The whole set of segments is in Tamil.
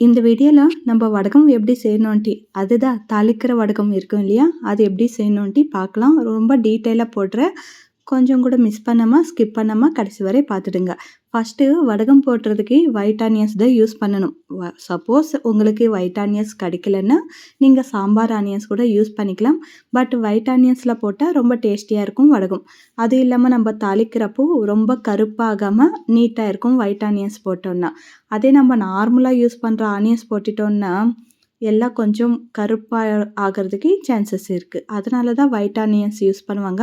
இந்த வீடியோல நம்ம வடகம் எப்படி செய்யணும்ன்ட்டு அதுதான் தாளிக்கிற வடகம் இருக்கும் இல்லையா? அது எப்படி செய்யணும்ன்ட்டு பார்க்கலாம். ரொம்ப டீட்டெயிலாக போடுறேன். கொஞ்சம் கூட மிஸ் பண்ணாமல் ஸ்கிப் பண்ணாமல் கடைசி வரை பார்த்துடுங்க. ஃபஸ்ட்டு வடகம் போடுறதுக்கு ஒயிட் ஆனியன்ஸ் தான் யூஸ் பண்ணணும். சப்போஸ் உங்களுக்கு ஒயிட் ஆனியன்ஸ் கிடைக்கலன்னா நீங்கள் சாம்பார் ஆனியன்ஸ் கூட யூஸ் பண்ணிக்கலாம். பட் ஒயிட் ஆனியன்ஸில் போட்டால் ரொம்ப டேஸ்டியாக இருக்கும் வடகம். அது இல்லாமல் நம்ம தாளிக்கிறப்போ ரொம்ப கருப்பாகாமல் நீட்டாக இருக்கும் ஒயிட் ஆனியன்ஸ் போட்டோன்னா. அதே நம்ம நார்மலாக யூஸ் பண்ணுற ஆனியன்ஸ் போட்டுட்டோன்னா எல்லாம் கொஞ்சம் கருப்பாக ஆகிறதுக்கு சான்சஸ் இருக்குது. அதனால தான் ஒயிட் ஆனியன்ஸ் யூஸ் பண்ணுவாங்க.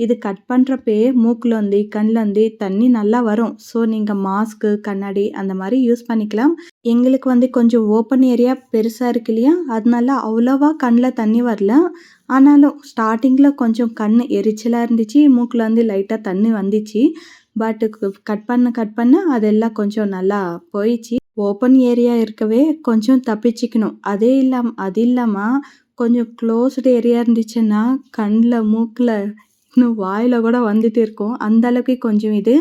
இது கட் பண்ணுறப்பயே மூக்குலேருந்து கண்லேருந்து தண்ணி நல்லா வரும். ஸோ நீங்கள் மாஸ்க்கு கண்ணாடி அந்த மாதிரி யூஸ் பண்ணிக்கலாம். எங்களுக்கு கொஞ்சம் ஓப்பன் ஏரியா பெருசாக இருக்கு இல்லையா? அதனால அவ்வளோவா கண்ணில் தண்ணி வரல. ஆனாலும் ஸ்டார்டிங்கில் கொஞ்சம் கண் எரிச்சலாக இருந்துச்சு. மூக்குலேருந்து லைட்டாக தண்ணி வந்துச்சு. பட் கட் பண்ண அதெல்லாம் கொஞ்சம் நல்லா போயிடுச்சு. ஓப்பன் ஏரியா இருக்கவே கொஞ்சம் தப்பிச்சுக்கணும். அது இல்லாமல் கொஞ்சம் க்ளோஸ்டு ஏரியா இருந்துச்சுன்னா கண்ணில் மூக்கில் இன்னும் வாயில் கூட வந்துட்டு இருக்கும். அந்த அளவுக்கு கொஞ்சம் இது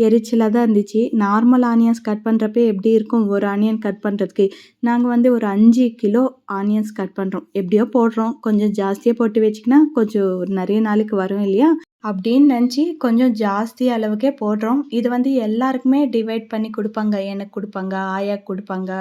எரிச்சலாக தான் இருந்துச்சு. நார்மல் ஆனியன்ஸ் கட் பண்ணுறப்ப எப்படி இருக்கும் ஒரு ஆனியன் கட் பண்ணுறதுக்கு? நாங்கள் ஒரு 5 கிலோ ஆனியன்ஸ் கட் பண்ணுறோம். எப்படியோ போடுறோம். கொஞ்சம் ஜாஸ்தியாக போட்டு வச்சிக்கினா கொஞ்சம் நிறைய நாளுக்கு வரும் இல்லையா? அப்படின்னு நினச்சி கொஞ்சம் ஜாஸ்தி அளவுக்கே போடுறோம். இது எல்லாருக்குமே டிவைட் பண்ணி கொடுப்பாங்க. எனக்கு கொடுப்பாங்க, ஆயாக்கு கொடுப்பாங்க,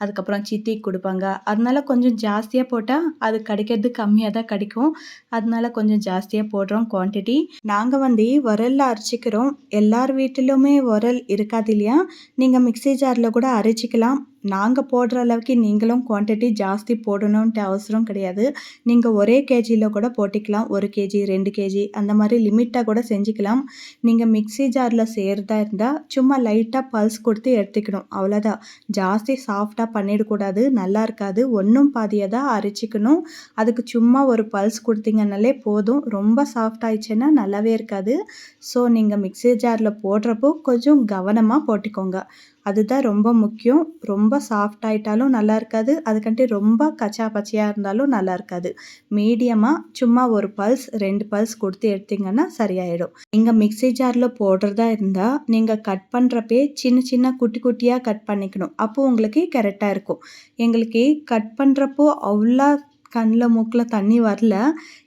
அதுக்கப்புறம் சித்திக்கு கொடுப்பாங்க. அதனால கொஞ்சம் ஜாஸ்தியாக போட்டால் அது கிடைக்கிறது கம்மியாக தான் கிடைக்கும். அதனால கொஞ்சம் ஜாஸ்தியாக போடுறோம் குவான்டிட்டி. நாங்கள் உரலில் அரைச்சிக்கிறோம். எல்லார் வீட்டிலுமே உரல் இருக்காது இல்லையா? நீங்கள் மிக்ஸி ஜாரில் கூட அரைச்சிக்கலாம். நாங்கள் போடுற அளவுக்கு நீங்களும் குவான்டிட்டி ஜாஸ்தி போடணுன்ட்டு அவசரம் கிடையாது. நீங்கள் ஒரே கேஜியில் கூட போட்டிக்கலாம். 1 கேஜி 2 கேஜி அந்த மாதிரி லிமிட்டாக கூட செஞ்சுக்கலாம். நீங்கள் மிக்ஸி ஜாரில் செய்கிறதா இருந்தால் சும்மா லைட்டாக பல்ஸ் கொடுத்து எடுத்துக்கணும். அவ்வளோதான். ஜாஸ்தி சாஃப்டாக பண்ணிடக்கூடாது, நல்லா இருக்காது. ஒன்றும் பாதியாக தான் அரைச்சிக்கணும். அதுக்கு சும்மா ஒரு பல்ஸ் கொடுத்தீங்கன்னாலே போதும். ரொம்ப சாஃப்ட் ஆயிடுச்சுன்னா நல்லாவே இருக்காது. ஸோ நீங்கள் மிக்ஸி ஜாரில் போடுறப்போ கொஞ்சம் கவனமாக போட்டுக்கோங்க. அதுதான் ரொம்ப முக்கியம். ரொம்ப சாஃப்ட் ஆகிட்டாலும் நல்லா இருக்காது. அதுக்கன்ட்டு ரொம்ப கச்சா பச்சையாக இருந்தாலும் நல்லா இருக்காது. மீடியமாக சும்மா ஒரு பல்ஸ் 2 பல்ஸ் கொடுத்து எடுத்திங்கன்னா சரியாயிடும். நீங்கள் மிக்ஸி ஜாரில் போடுறதா இருந்தால் நீங்கள் கட் பண்ணுறப்பே சின்ன சின்ன குட்டி குட்டியாக கட் பண்ணிக்கணும். அப்போது உங்களுக்கு கரெக்டாக இருக்கும். எங்களுக்கு கட் பண்ணுறப்போ அவ்வளோ கண்ணில் மூக்கில் தண்ணி வரல.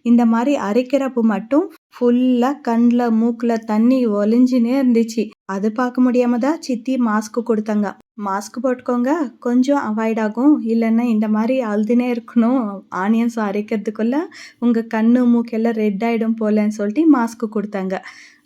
இந்த மாதிரி அரைக்கிறப்போ மட்டும் ஃபுல்லாக கண்ணில் மூக்கில் தண்ணி ஒளிஞ்சினே இருந்துச்சு. அது பார்க்க முடியாம தான் சித்தி மாஸ்க்கு கொடுத்தாங்க. மாஸ்க் போட்டுக்கோங்க, கொஞ்சம் அவாய்ட் ஆகும். இல்லைன்னா இந்த மாதிரி அழுதுனே இருக்கணும். ஆனியன்ஸ் அரைக்கிறதுக்குள்ளே உங்கள் கண்ணு மூக்கெல்லாம் ரெட் ஆகிடும் போலன்னு சொல்லிட்டு மாஸ்க்கு கொடுத்தாங்க.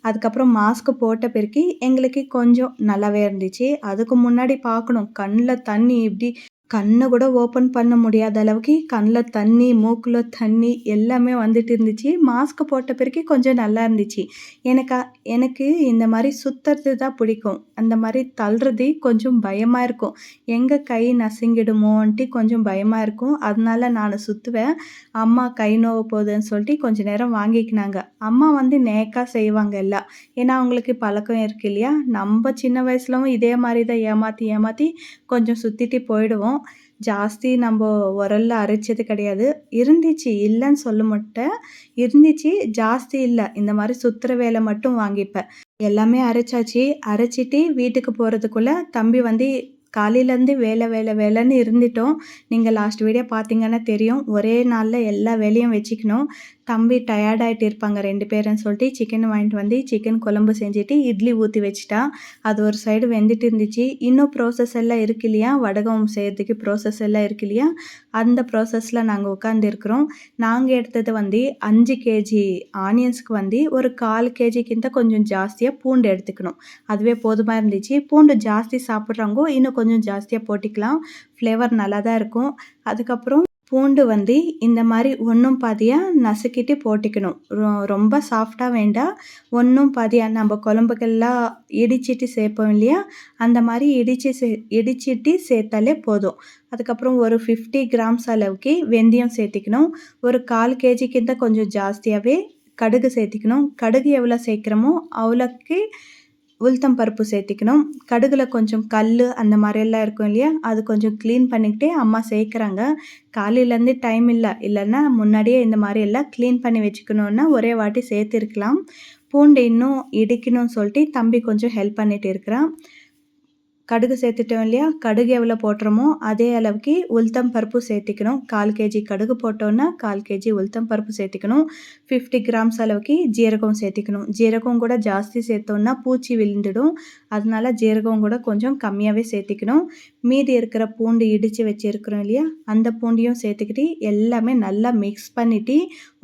அதுக்கப்புறம் மாஸ்க்கு போட்ட பிறகு எங்களுக்கு கொஞ்சம் நல்லாவே இருந்துச்சு. அதுக்கு முன்னாடி பார்க்கணும் கண்ணில் தண்ணி எப்படி கண்ணை கூட ஓப்பன் பண்ண முடியாத அளவுக்கு கண்ணில் தண்ணி மூக்கில் தண்ணி எல்லாமே வந்துட்டு இருந்துச்சு. மாஸ்க் போட்ட பிறகு கொஞ்சம் நல்லா இருந்துச்சு. எனக்கு இந்த மாதிரி சுற்றுறது தான் பிடிக்கும். அந்த மாதிரி தள்ளுறது கொஞ்சம் பயமாக இருக்கும். எங்கே கை நசுங்கிடுமோன்ட்டு கொஞ்சம் பயமாக இருக்கும். அதனால நான் சுற்றுவேன். அம்மா கை நோவ போகுதுன்னு சொல்லிட்டு கொஞ்சம் நேரம் வாங்கிக்கினாங்க. அம்மா நேக்காக செய்வாங்க எல்லாம். ஏன்னா அவங்களுக்கு பழக்கம் இருக்கு இல்லையா? நம்ம சின்ன வயசுலவும் இதே மாதிரி தான் ஏமாற்றி கொஞ்சம் சுற்றிட்டு போயிடுவோம். ஜாஸ்தி நம்ம உரல்ல அரைச்சது கிடையாது. இருந்துச்சு, இல்லைன்னு சொல்ல மாட்டேன். இருந்துச்சு, ஜாஸ்தி இல்லை. இந்த மாதிரி சுற்றுற வேலை மட்டும் வாங்கிப்பேன். எல்லாமே அரைச்சாச்சு. அரைச்சிட்டு வீட்டுக்கு போகிறதுக்குள்ளே தம்பி காலையிலேருந்து வேலைன்னு இருந்துட்டோம். நீங்கள் லாஸ்ட் வீடியோ பார்த்தீங்கன்னா தெரியும். ஒரே நாளில் எல்லா வேலையும் வச்சுக்கணும். தம்பி டயர்டாகிட்டு இருப்பாங்க 2 பேருன்னு சொல்லிட்டு சிக்கன் வாங்கிட்டு சிக்கன் குழம்பு செஞ்சுட்டு இட்லி ஊற்றி வச்சுட்டா. அது ஒரு சைடு வெந்துட்டு இருந்துச்சு. இன்னும் ப்ராசஸ் எல்லாம் இருக்கு இல்லையா? வடகம் செய்கிறதுக்கு ப்ராசஸ் எல்லாம் இருக்கு இல்லையா? அந்த ப்ராசஸில் நாங்கள் உட்காந்துருக்குறோம். நாங்கள் எடுத்தது 5 கேஜி ஆனியன்ஸ்க்கு ஒரு 1/4 கேஜிக்கிட்ட கொஞ்சம் ஜாஸ்தியாக பூண்டு எடுத்துக்கணும். அதுவே போதுமாக இருந்துச்சு. பூண்டு ஜாஸ்தி சாப்பிட்றவங்க இன்னும் கொஞ்சம் ஜாஸ்தியாக போட்டிக்கலாம். ஃப்ளேவர் நல்லா தான் இருக்கும். அதுக்கப்புறம் பூண்டு இந்த மாதிரி ஒன்றும் பாதியாக நசுக்கிட்டு போட்டுக்கணும். ரொம்ப சாஃப்டாக வேண்டாம். ஒன்றும் பாதியாக நம்ம குழம்புக்கெல்லாம் இடிச்சிட்டு சேர்ப்போம் இல்லையா? அந்த மாதிரி இடிச்சிட்டு சேர்த்தாலே போதும். அதுக்கப்புறம் ஒரு 50 கிராம்ஸ் அளவுக்கு வெந்தயம் சேர்த்திக்கணும். ஒரு 1/4 கேஜிக்கிட்ட கொஞ்சம் ஜாஸ்தியாகவே கடுகு சேர்த்திக்கணும். கடுகு எவ்வளோ சேர்க்குறோமோ அவ்வளோக்கு உளுத்தம் பருப்பு சேர்த்திக்கணும். கடுகுல கொஞ்சம் கல் அந்த மாதிரியெல்லாம் இருக்கும் இல்லையா? அது கொஞ்சம் க்ளீன் பண்ணிக்கிட்டே அம்மா சேர்க்குறாங்க. காலையிலேருந்து டைம் இல்லைன்னா முன்னாடியே இந்த மாதிரி எல்லாம் க்ளீன் பண்ணி வச்சுக்கணுன்னா ஒரே வாட்டி சேர்த்துருக்கலாம். பூண்டு இன்னும் இடிக்கணும்னு சொல்லிட்டு தம்பி கொஞ்சம் ஹெல்ப் பண்ணிட்டு இருக்கிறான். கடுகு சேர்த்துட்டோம் இல்லையா? கடுகு எவ்வளோ போடுறோமோ அதே அளவுக்கு உளுத்தம் பருப்பு சேர்த்திக்கணும். 1/4 கேஜி கடுகு போட்டோன்னா 1/4 கேஜி உளுத்தம் பருப்பு சேர்த்திக்கணும். 50 கிராம்ஸ் அளவுக்கு ஜீரகம் சேர்த்திக்கணும். ஜீரகம் கூட ஜாஸ்தி சேர்த்தோன்னா பூச்சி விழுந்துடும். அதனால ஜீரகம் கூட கொஞ்சம் கம்மியாகவே சேர்த்திக்கணும். மீதி இருக்கிற பூண்டு இடித்து வச்சுருக்கிறோம் இல்லையா? அந்த பூண்டையும் சேர்த்துக்கிட்டு எல்லாமே நல்லா மிக்ஸ் பண்ணிவிட்டு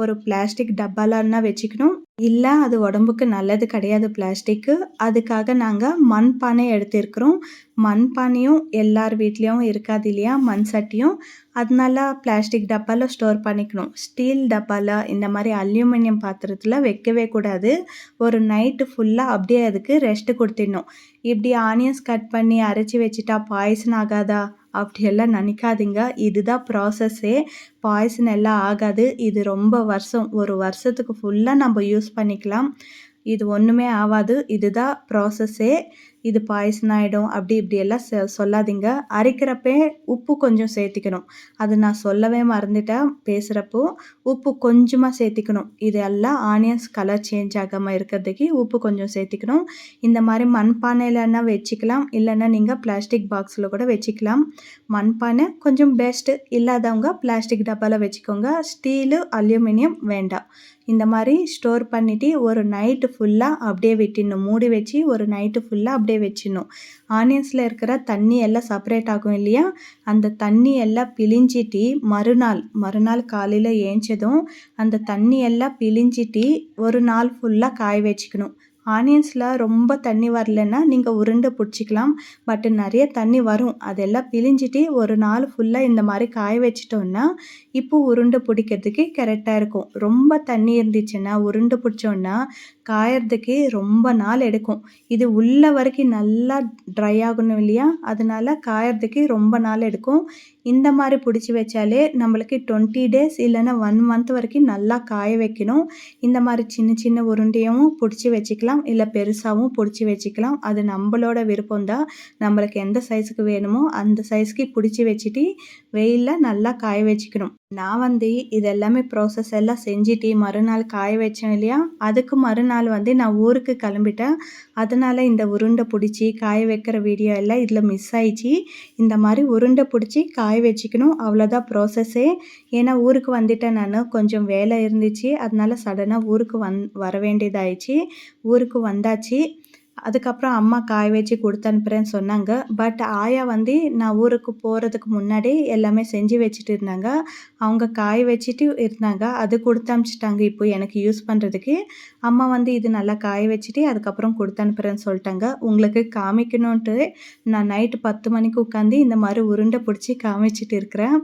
ஒரு பிளாஸ்டிக் டப்பாலன்னா வச்சுக்கணும். இல்லை அது உடம்புக்கு நல்லது கிடையாது பிளாஸ்டிக்கு. அதுக்காக நாங்கள் மண்பானை எடுத்திருக்கிறோம். மண்பானையும் எல்லார் வீட்லேயும் இருக்காது இல்லையா? மண் சட்டியும். அதனால பிளாஸ்டிக் டப்பாவில் ஸ்டோர் பண்ணிக்கணும். ஸ்டீல் டப்பாவில் இந்த மாதிரி அலுமினியம் பாத்திரத்தில் வைக்கவே கூடாது. ஒரு நைட்டு ஃபுல்லாக அப்படியே அதுக்கு ரெஸ்ட்டு கொடுத்துடணும். இப்படி ஆனியன்ஸ் கட் பண்ணி அரைச்சி வச்சுட்டா பாய்சன் ஆகாதா அப்படியெல்லாம் நினைக்காதீங்க. இதுதான் ப்ராசஸ்ஸே. பாய்சன் எல்லாம் ஆகாது. இது ரொம்ப வருஷம், ஒரு வருஷத்துக்கு ஃபுல்லாக நம்ம யூஸ் பண்ணிக்கலாம். இது ஒன்றுமே ஆகாது. இதுதான் ப்ராசஸ்ஸே. இது பாய்சன் ஆகிடும் அப்படி இப்படியெல்லாம் சொல்லாதீங்க. அரைக்கிறப்பே உப்பு கொஞ்சம் சேர்த்திக்கணும். அது நான் சொல்லவே மறந்துட்டேன் பேசுகிறப்போ. உப்பு கொஞ்சமாக சேர்த்திக்கணும். இது எல்லாம் ஆனியன்ஸ் கலர் சேஞ்ச் ஆகாமல் இருக்கிறதுக்கு உப்பு கொஞ்சம் சேர்த்திக்கணும். இந்த மாதிரி மண்பானையிலன்னா வச்சுக்கலாம். இல்லைன்னா நீங்கள் பிளாஸ்டிக் பாக்ஸில் கூட வச்சுக்கலாம். மண்பானை கொஞ்சம் பெஸ்ட்டு. இல்லாதவங்க பிளாஸ்டிக் டப்பாவில் வச்சுக்கோங்க. ஸ்டீலு அலுமினியம் வேண்டாம். இந்த மாதிரி ஸ்டோர் பண்ணிவிட்டு ஒரு நைட்டு ஃபுல்லாக அப்படியே விட்டுடணும். மூடி வச்சு ஒரு நைட்டு ஃபுல்லாக அப்படியே வச்சிடணும். ஆனியன்ஸில் இருக்கிற தண்ணி எல்லாம் செப்பரேட் ஆகும் இல்லையா? அந்த தண்ணி எல்லாம் பிழிஞ்சிட்டு மறுநாள் காலையில் ஏஞ்சதும் அந்த தண்ணி எல்லாம் பிழிஞ்சிட்டு ஒரு நாள் ஃபுல்லாக காய வச்சுக்கணும். ஆனியன்ஸில் ரொம்ப தண்ணி வரலன்னா நீங்கள் உருண்டை பிடிச்சிக்கலாம். பட் நிறைய தண்ணி வரும். அதெல்லாம் பிழிஞ்சிட்டு ஒரு நாள் ஃபுல்லாக இந்த மாதிரி காய வச்சிட்டோன்னா இப்போ உருண்டை பிடிக்கிறதுக்கு கரெக்டாக இருக்கும். ரொம்ப தண்ணி இருந்துச்சுன்னா உருண்டை பிடிச்சோன்னா காயறதுக்கு ரொம்ப நாள் எடுக்கும். இது உள்ள வரைக்கும் நல்லா ட்ரை ஆகணும் இல்லையா? அதனால காயறதுக்கு ரொம்ப நாள் எடுக்கும். இந்த மாதிரி பிடிச்சி வச்சாலே நம்மளுக்கு 20 டேஸ் இல்லைன்னா 1 மந்த் வரைக்கும் நல்லா காய வைக்கணும். இந்த மாதிரி சின்ன சின்ன உருண்டையும் பிடிச்சி வச்சுக்கலாம். இல்லை பெருசாகவும் பிடிச்சி வச்சுக்கலாம். அது நம்மளோட விருப்பம் தான். நம்மளுக்கு எந்த சைஸுக்கு வேணுமோ அந்த சைஸ்க்கு பிடிச்சி வச்சுட்டு வெயிலில் நல்லா காய வச்சுக்கணும். நான் இதெல்லாமே ப்ராசஸ் எல்லாம் செஞ்சுட்டு மறுநாள் காய வச்சேன் இல்லையா? அதுக்கு மறுநாள் நான் ஊருக்கு கிளம்பிட்டேன். அதனால் இந்த உருண்டை பிடிச்சி காய வைக்கிற வீடியோ எல்லாம் இதில் மிஸ் ஆயிடுச்சு. இந்த மாதிரி உருண்டை பிடிச்சி காய வச்சுக்கணும். அவ்வளோதான் ப்ராசஸ்ஸே. ஏன்னா ஊருக்கு வந்துட்டேன் நான். கொஞ்சம் வேலை இருந்துச்சு. அதனால சடனாக ஊருக்கு வர வேண்டியதாகிடுச்சு. ஊருக்கு வந்தாச்சு. அதுக்கப்புறம் அம்மா காய வச்சு கொடுத்து அனுப்புகிறேன்னு சொன்னாங்க. பட் ஆயா நான் ஊருக்கு போகிறதுக்கு முன்னாடி எல்லாமே செஞ்சு வச்சுட்டு இருந்தாங்க. அவங்க காய வச்சுட்டு இருந்தாங்க. அது கொடுத்து அனுப்பிச்சிட்டாங்க இப்போ எனக்கு யூஸ் பண்ணுறதுக்கு. அம்மா இது நல்லா காய வச்சுட்டு அதுக்கப்புறம் கொடுத்து அனுப்புகிறேன்னு சொல்லிட்டாங்க. உங்களுக்கு காமிக்கணுன்ட்டு நான் நைட்டு 10 மணிக்கு உட்காந்து இந்த மாதிரி உருண்டை பிடிச்சி காமிச்சிட்டு இருக்கிறேன்.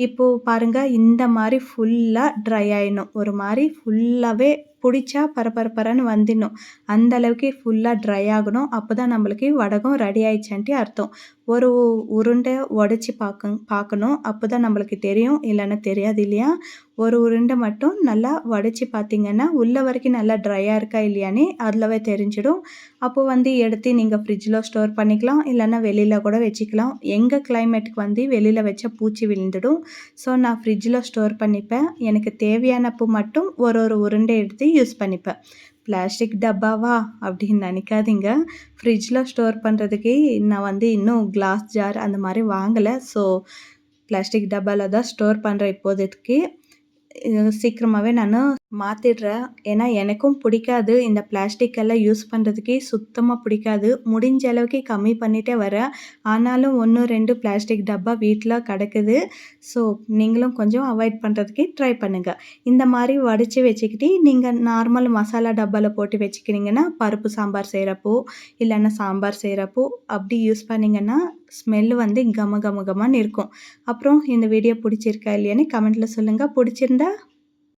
இப்போது பாருங்கள், இந்த மாதிரி ஃபுல்லாக ட்ரை ஆகிடணும். ஒரு மாதிரி ஃபுல்லாகவே பிடிச்சா பரபரன்னு வந்துடணும். அந்த அளவுக்கு ஃபுல்லாக ட்ரை ஆகணும். அப்போ தான் நம்மளுக்கு வடகம் ரெடி ஆயிடுச்சான்ட்டு அர்த்தம். ஒரு உருண்டை உடச்சி பார்க்கணும். அப்போ தான் நம்மளுக்கு தெரியும். இல்லைன்னா தெரியாது இல்லையா? ஒரு உருண்டை மட்டும் நல்லா உடச்சி பார்த்தீங்கன்னா உள்ள வரைக்கும் நல்லா ட்ரையாக இருக்கா இல்லையான்னு அதிலவே தெரிஞ்சிடும். அப்போது எடுத்து நீங்கள் ஃப்ரிட்ஜில் ஸ்டோர் பண்ணிக்கலாம். இல்லைன்னா வெளியில் கூட வச்சுக்கலாம். எங்கள் கிளைமேட்டுக்கு வெளியில் வச்சா பூச்சி விழுந்துடும். ஸோ நான் ஃப்ரிட்ஜில் ஸ்டோர் பண்ணிப்பேன். எனக்கு தேவையானப்போ மட்டும் ஒரு உருண்டை எடுத்து யூஸ் பண்ணிப்பேன். பிளாஸ்டிக் டப்பாவா அப்படின்னு நினைக்காதீங்க. ஃப்ரிட்ஜில் ஸ்டோர் பண்ணுறதுக்கு நான் இன்னும் கிளாஸ் ஜார் அந்த மாதிரி வாங்கலை. ஸோ பிளாஸ்டிக் டப்பாவில் தான் ஸ்டோர் பண்ணுறேன் இப்போதைக்கு. சீக்கிரமாகவே நான் மாற்றிடுறேன். ஏன்னா எனக்கும் பிடிக்காது. இந்த பிளாஸ்டிக் எல்லாம் யூஸ் பண்ணுறதுக்கே சுத்தமாக பிடிக்காது. முடிஞ்ச அளவுக்கு கம்மி பண்ணிகிட்டே வரேன். ஆனாலும் 1, 2 பிளாஸ்டிக் டப்பா வீட்டில் கிடக்குது. ஸோ நீங்களும் கொஞ்சம் அவாய்ட் பண்ணுறதுக்கு ட்ரை பண்ணுங்கள். இந்த மாதிரி வடித்து வச்சுக்கிட்டு நீங்கள் நார்மல் மசாலா டப்பாவில் போட்டு வச்சுக்கிறீங்கன்னா பருப்பு சாம்பார் செய்கிறப்போ இல்லைன்னா சாம்பார் செய்கிறப்போ அப்படி யூஸ் பண்ணிங்கன்னா ஸ்மெல்லு கம கம கமன்னு இருக்கும். அப்புறம் இந்த வீடியோ பிடிச்சிருக்கா இல்லையான்னு கமெண்ட்டில் சொல்லுங்கள். பிடிச்சிருந்தா